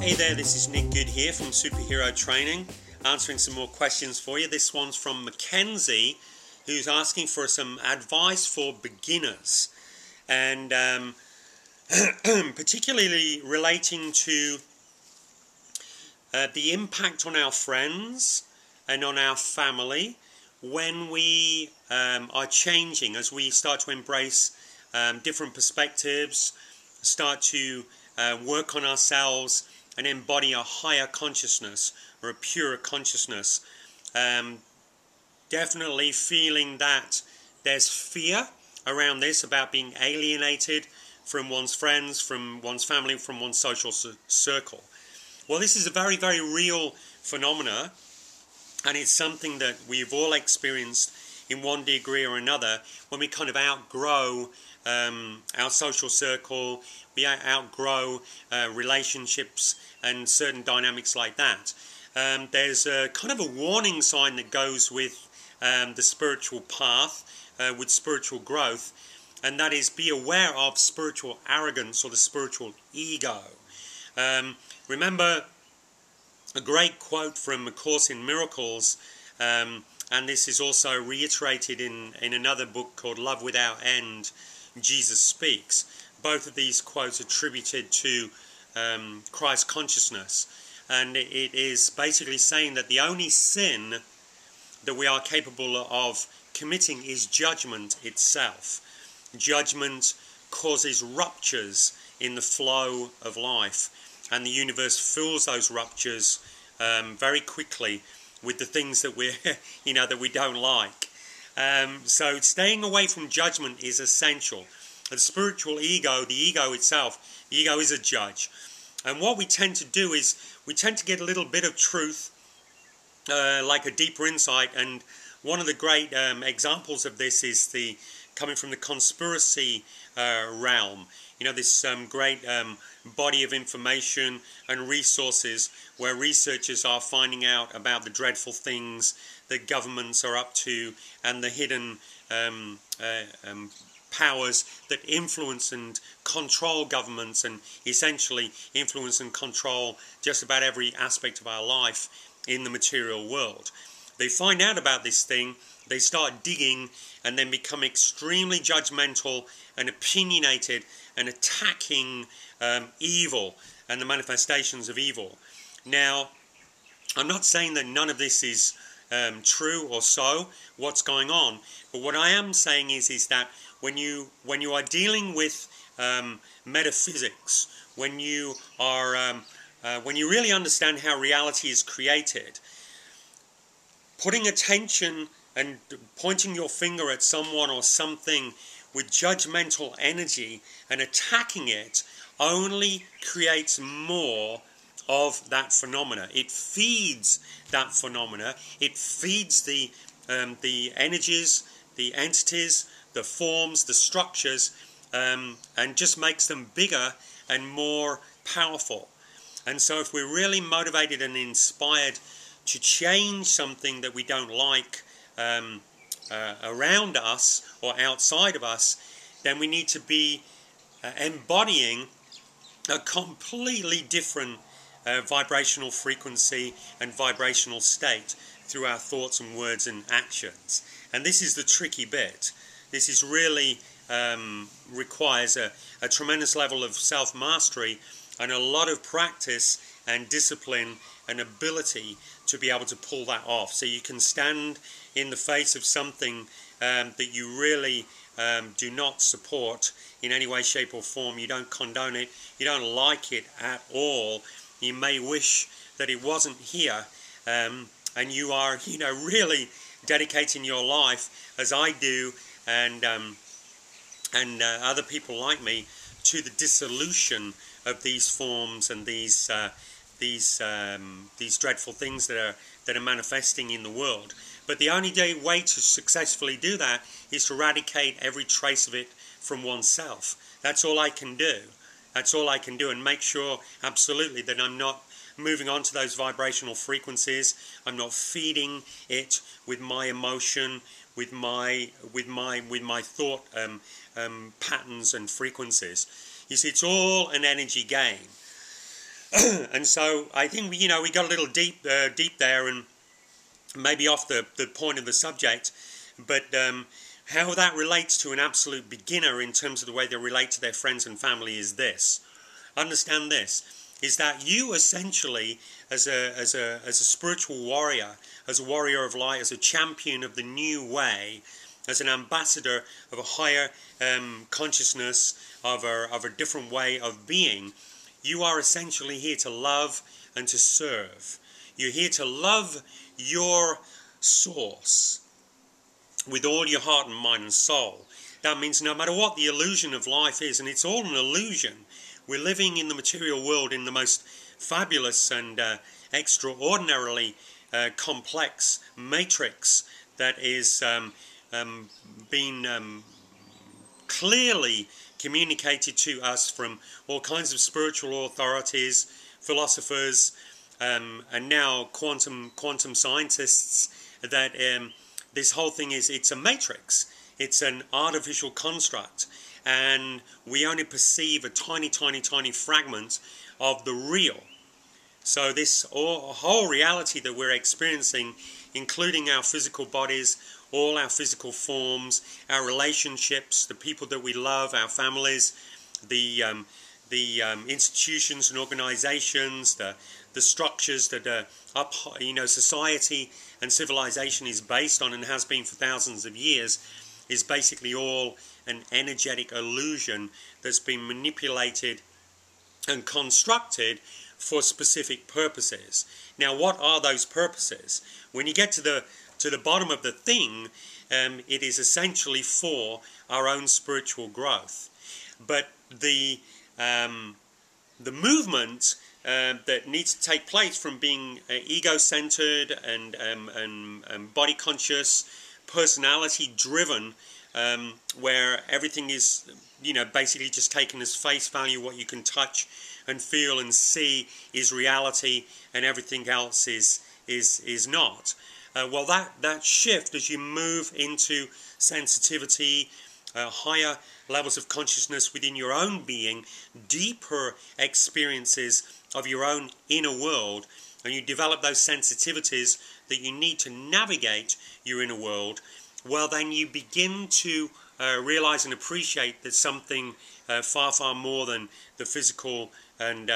Hey there, this is Nick Good here from Superhero Training, answering some more questions for you. This one's from Mackenzie, who's asking for some advice for beginners, and particularly relating to the impact on our friends and on our family when we are changing, as we start to embrace different perspectives, start to work on ourselves and embody a higher consciousness or a purer consciousness. Definitely feeling that there's fear around this, about being alienated from one's friends, from one's family, from one's social circle. Well, this is a very, very real phenomena, and it's something that we've all experienced in one degree or another when we kind of outgrow our social circle, we outgrow relationships and certain dynamics like that. There's a kind of a warning sign that goes with the spiritual path, with spiritual growth, and that is, be aware of spiritual arrogance or the spiritual ego. Remember a great quote from A Course in Miracles, and this is also reiterated in another book called Love Without End, Jesus Speaks. Both of these quotes attributed to Christ consciousness, and it is basically saying that the only sin that we are capable of committing is judgment itself. Judgment causes ruptures in the flow of life, and the universe fills those ruptures very quickly with the things that we that we don't like. So staying away from judgment is essential. The spiritual ego, the ego itself, the ego is a judge. And what we tend to do is we tend to get a little bit of truth, like a deeper insight. And one of the great examples of this is coming from the conspiracy realm. This great body of information and resources where researchers are finding out about the dreadful things that governments are up to, and the hidden powers that influence and control governments, and essentially influence and control just about every aspect of our life in the material world. They find out about this thing, they start digging, and then become extremely judgmental and opinionated and attacking evil and the manifestations of evil. Now, I'm not saying that none of this is true or so, what's going on, but what I am saying is that when you are dealing with metaphysics, when you really understand how reality is created, putting attention and pointing your finger at someone or something with judgmental energy and attacking it only creates more of that phenomena. It feeds that phenomena. It feeds the energies, the entities, the forms, the structures, and just makes them bigger and more powerful. And so if we're really motivated and inspired to change something that we don't like around us or outside of us, then we need to be embodying a completely different vibrational frequency and vibrational state through our thoughts and words and actions. And this is the tricky bit. This is really requires a tremendous level of self-mastery and a lot of practice and discipline and ability to be able to pull that off. So you can stand in the face of something that you really do not support in any way, shape or form. You don't condone it. You don't like it at all. You may wish that it wasn't here. And you are, really dedicating your life, as I do, and other people like me, to the dissolution of these forms and these dreadful things that are manifesting in the world. But the only way to successfully do that is to eradicate every trace of it from oneself. That's all I can do. That's all I can do, and make sure absolutely that I'm not moving on to those vibrational frequencies. I'm not feeding it with my emotion, with my thought patterns and frequencies. You see, it's all an energy game. And so I think we got a little deep there, and maybe off the point of the subject, but how that relates to an absolute beginner in terms of the way they relate to their friends and family is this. Understand this, is that you essentially, as a spiritual warrior, as a warrior of light, as a champion of the new way, as an ambassador of a higher consciousness, of a different way of being, you are essentially here to love and to serve. You're here to love your source with all your heart and mind and soul. That means no matter what the illusion of life is, and it's all an illusion, we're living in the material world in the most fabulous and extraordinarily complex matrix that is being clearly communicated to us from all kinds of spiritual authorities, philosophers, and now quantum scientists, that this whole thing it's a matrix. It's an artificial construct, and we only perceive a tiny fragment of the real. So this whole reality that we're experiencing, including our physical bodies, all our physical forms, our relationships, the people that we love, our families, the institutions and organizations, the structures that society and civilization is based on and has been for thousands of years, is basically all an energetic illusion that's been manipulated and constructed for specific purposes. Now, what are those purposes? When you get to the bottom of the thing, it is essentially for our own spiritual growth. But the movement that needs to take place from being ego-centered and body conscious, personality driven, where everything is basically just taken as face value, what you can touch and feel and see is reality, and everything else is not. Well, that shift as you move into sensitivity, higher levels of consciousness within your own being, deeper experiences of your own inner world, and you develop those sensitivities that you need to navigate your inner world, well, then you begin to realize and appreciate that something far more than the physical and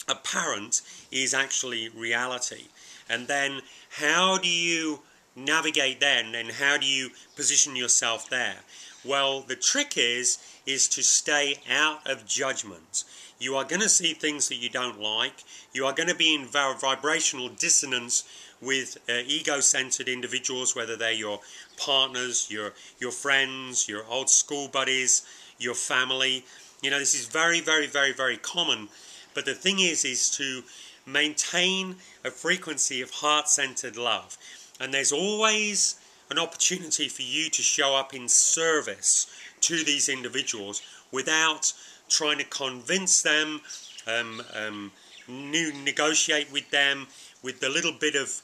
apparent is actually reality. And then how do you navigate then, and how do you position yourself there? Well, the trick is to stay out of judgment. You are going to see things that you don't like. You are going to be in vibrational dissonance with ego-centered individuals, whether they're your partners, your friends, your old school buddies, your family. This is very common. But the thing is to maintain a frequency of heart-centered love. And there's always an opportunity for you to show up in service to these individuals without trying to convince them, negotiate with them, with the little bit of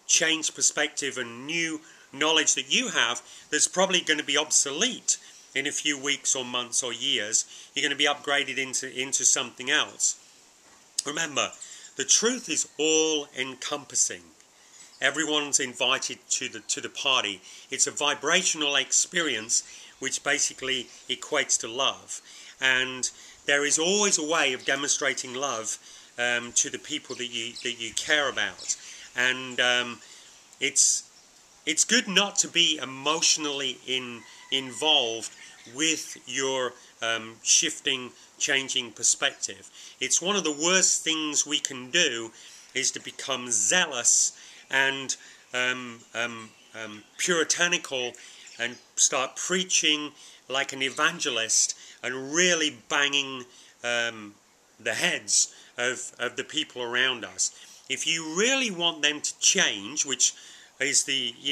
changed perspective and new knowledge that you have that's probably going to be obsolete in a few weeks or months or years. You're going to be upgraded into something else. Remember, the truth is all-encompassing. Everyone's invited to the party. It's a vibrational experience which basically equates to love. And there is always a way of demonstrating love to the people that you care about. And it's good not to be emotionally involved with your shifting, changing perspective. It's one of the worst things we can do is to become zealous and puritanical and start preaching like an evangelist and really banging the heads of the people around us. If you really want them to change, which is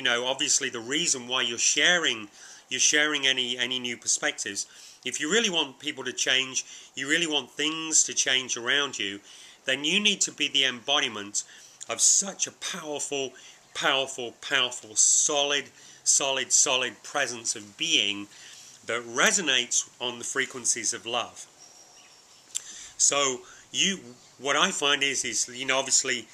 obviously the reason why you're sharing any new perspectives. If you really want people to change, you really want things to change around you, then you need to be the embodiment of such a powerful, solid presence of being that resonates on the frequencies of love. So what I find is obviously,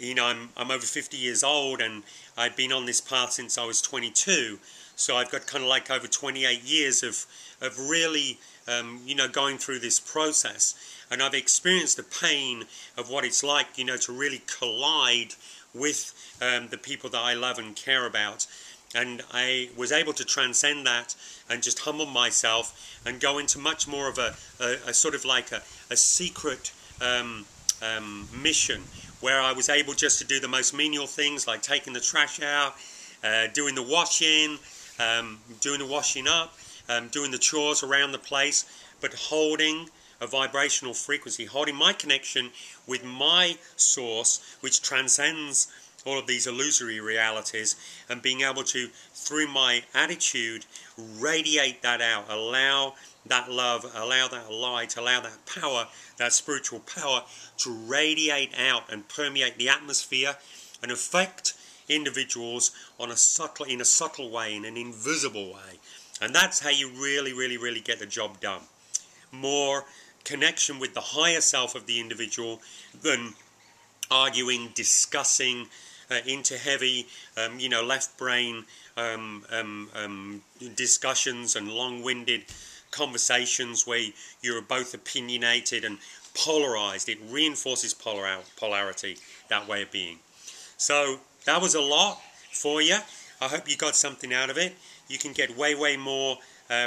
I'm over 50 years old, and I've been on this path since I was 22. So I've got kind of like over 28 years of really going through this process, and I've experienced the pain of what it's like to really collide with the people that I love and care about. And I was able to transcend that and just humble myself and go into much more of a sort of like a secret mission, where I was able just to do the most menial things, like taking the trash out, doing the washing, doing the washing up, doing the chores around the place, but holding a vibrational frequency, holding my connection with my source, which transcends all of these illusory realities, and being able to, through my attitude, radiate that out, allow that love, allow that light, allow that power, that spiritual power to radiate out and permeate the atmosphere and affect individuals in a subtle way, in an invisible way. And that's how you really, really, really get the job done. More connection with the higher self of the individual than arguing, discussing, into heavy, left brain discussions and long-winded conversations where you're both opinionated and polarized. It reinforces polarity, that way of being. So that was a lot for you. I hope you got something out of it. You can get way, way more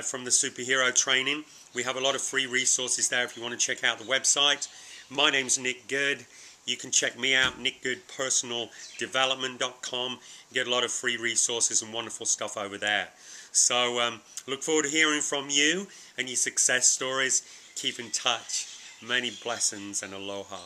from the superhero training. We have a lot of free resources there if you want to check out the website. My name's Nick Good. You can check me out, nickgoodpersonaldevelopment.com. Get a lot of free resources and wonderful stuff over there. So look forward to hearing from you and your success stories. Keep in touch. Many blessings and aloha.